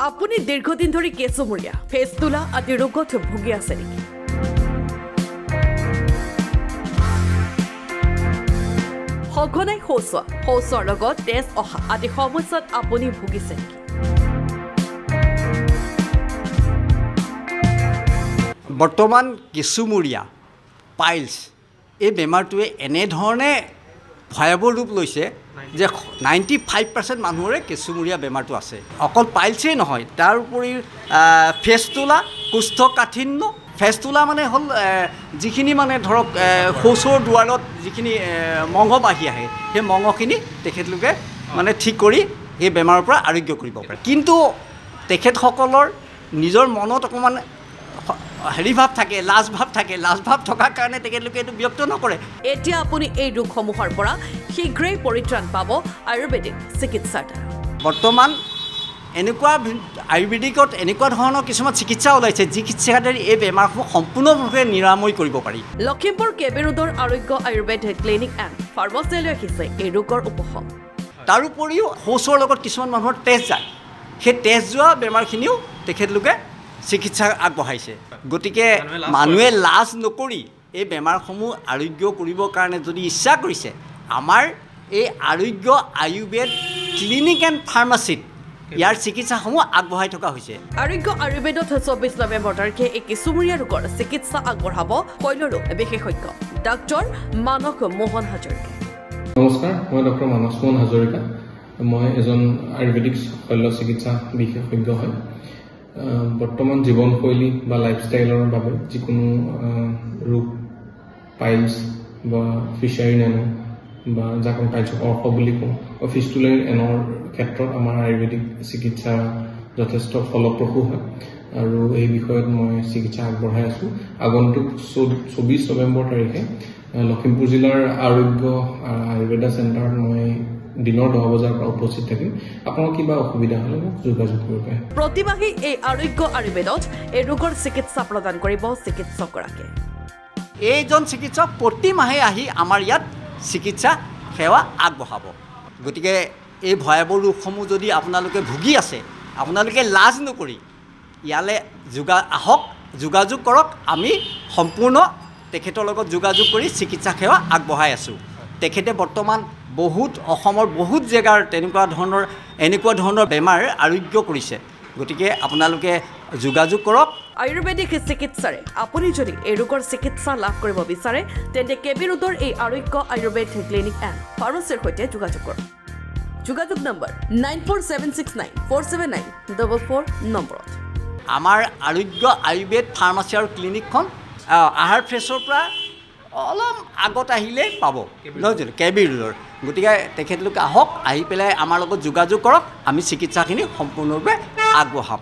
আপুনি দীৰ্ঘদিন ধৰি কেঁচুমূৰীয়া ফেস্তুলা আদি ৰোগত ভুগি আছে নেকি? সঘনাই শৌচৰ লগত তেজ অহা আদি সমস্যাত আপুনি ভুগিছে নেকি? বৰ্তমান কেঁচুমূৰীয়া পাইলছ এই বেমাৰটোৱে এনেধৰণে ভয়াৱহ ৰূপ লৈছে যে 95% মানুহৰে কেঁচুমূৰীয়া বেমাৰটো আছে। অকল পাইলছেই নহয়, তাৰ উপৰি ফেস্তুলা, কোষ্ঠকাঠিন্য। ফেস্তুলা মানে হ'ল যিখিনি মানে ধৰক শৌচৰ দুৱাৰত যিখিনি মঙহ বাঢ়ি আহে, সেই মঙহখিনি তেখেতলোকে মানে ঠিক কৰি এই বেমাৰৰ পৰা আৰোগ্য কৰিব পাৰে। কিন্তু তেখেতসকলৰ নিজৰ মনত অকণমান হেৰি ভাৱ থাকে, লাজ ভাৱ থকাৰ কাৰণে তেখেতলোকে এইটো ব্যক্ত নকৰে। এতিয়া আপুনি এই ৰোগসমূহৰ পৰা শীঘ্ৰেই পৰিত্ৰাণ পাব আয়ুৰ্বেদিক চিকিৎসাৰ দ্বাৰা। বৰ্তমান এনেকুৱা আয়ুৰ্বেদিকত এনেকুৱা ধৰণৰ কিছুমান চিকিৎসা ওলাইছে যি চিকিৎসাৰে এই বেমাৰসমূহ সম্পূৰ্ণভাৱে নিৰাময় কৰিব পাৰি। লখিমপুৰ কেবি ৰোডৰ আৰোগ্য আয়ুৰ্বেদ ক্লিনিক এণ্ড ফাৰ্মাচীলৈ আহিছে এই ৰোগৰ উপশম। তাৰোপৰিও শৌচৰ লগত কিছুমান মানুহৰ তেজ যায়, সেই তেজ যোৱা বেমাৰখিনিও তেখেতলোকে চিকিৎসা আগবঢ়াইছে। গতিকে মানুহে লাজ নকৰি এই বেমাৰসমূহ আৰোগ্য কৰিবৰ কাৰণে যদি ইচ্ছা কৰিছে, আমাৰ এই আৰোগ্য আয়ুৰ্বেদ ক্লিনিক এণ্ড ফাৰ্মাচীত ইয়াৰ চিকিৎসাসমূহ আগবঢ়াই থকা হৈছে। আৰোগ্য আয়ুৰ্বেদত 24 নৱেম্বৰ তাৰিখে এই কেঁচুমূৰীয়া ৰোগৰ চিকিৎসা আগবঢ়াব শল্যৰোগ বিশেষজ্ঞ ডাক্তৰ মানস মোহন হাজৰিকা। নমস্কাৰ, মই ডক্টৰ মানস মোহন হাজৰিকা। মই এজন আয়ুৰ্বেদিক শল্য চিকিৎসা বিশেষজ্ঞ হয়। বৰ্তমান জীৱনশৈলী বা লাইফষ্টাইলৰ বাবে যিকোনো ৰোগ, পাইলছ বা ফিচাৰীন এনো বা যাক আমি পাইলছক অৰ্শ বুলি কওঁ, ফিস্তুলাৰ এনৰ ক্ষেত্ৰত আমাৰ আয়ুৰ্বেদিক চিকিৎসা যথেষ্ট ফলপ্ৰসূ হয় আৰু এই বিষয়ত মই চিকিৎসা আগবঢ়াই আছোঁ। আগন্তুক 24 নৱেম্বৰ তাৰিখে লখিমপুৰ জিলাৰ আৰোগ্য আয়ুৰ্বেদা চেণ্টাৰত মই দিনৰ 10 বজাৰ পৰা উপস্থিত থাকিম। আপোনাৰ কিবা অসুবিধা হ'লে মোক যোগাযোগ কৰিব পাৰে। প্ৰতিমাহে এই আৰোগ্য আয়ুৰ্বেদত এই ৰোগৰ চিকিৎসা প্ৰদান কৰিব চিকিৎসকগৰাকীয়ে। এইজন চিকিৎসক প্ৰতি মাহে আহি আমাৰ ইয়াত চিকিৎসা সেৱা আগবঢ়াব। গতিকে এই ভয়াৱহ ৰোগসমূহ যদি আপোনালোকে ভুগি আছে, আপোনালোকে লাজ নকৰি ইয়ালৈ আহক, যোগাযোগ কৰক। আমি সম্পূৰ্ণ তেখেতৰ লগত যোগাযোগ কৰি চিকিৎসা সেৱা আগবঢ়াই আছোঁ। তেখেতে বৰ্তমান অসমৰ বহুত জেগাৰ এনেকুৱা ধৰণৰ বেমাৰ আৰোগ্য কৰিছে। গতিকে আপোনালোকে যোগাযোগ কৰক। আয়ুৰ্বেদিক চিকিৎসাৰে আপুনি যদি এই ৰোগৰ চিকিৎসা লাভ কৰিব বিচাৰে, তেন্তে কেবি ৰোডৰ এই আৰোগ্য আয়ুৰ্বেদ ক্লিনিক এণ্ড ফাৰ্মাচীৰ সৈতে যোগাযোগ কৰক। যোগাযোগ নম্বৰ 9476947944 নম্বৰত। আমাৰ আৰোগ্য আয়ুৰ্বেদ ফাৰ্মাচী আৰু ক্লিনিকখন আহাৰ ফ্ৰেছৰ পৰা অলপ আগত আহিলেই পাব, নহয় জানো, কেবি ৰোডৰ। গতিকে তেখেতলোকে আহক, আহি পেলাই আমাৰ লগত যোগাযোগ কৰক। আমি চিকিৎসাখিনি সম্পূৰ্ণৰূপে আগবঢ়াম।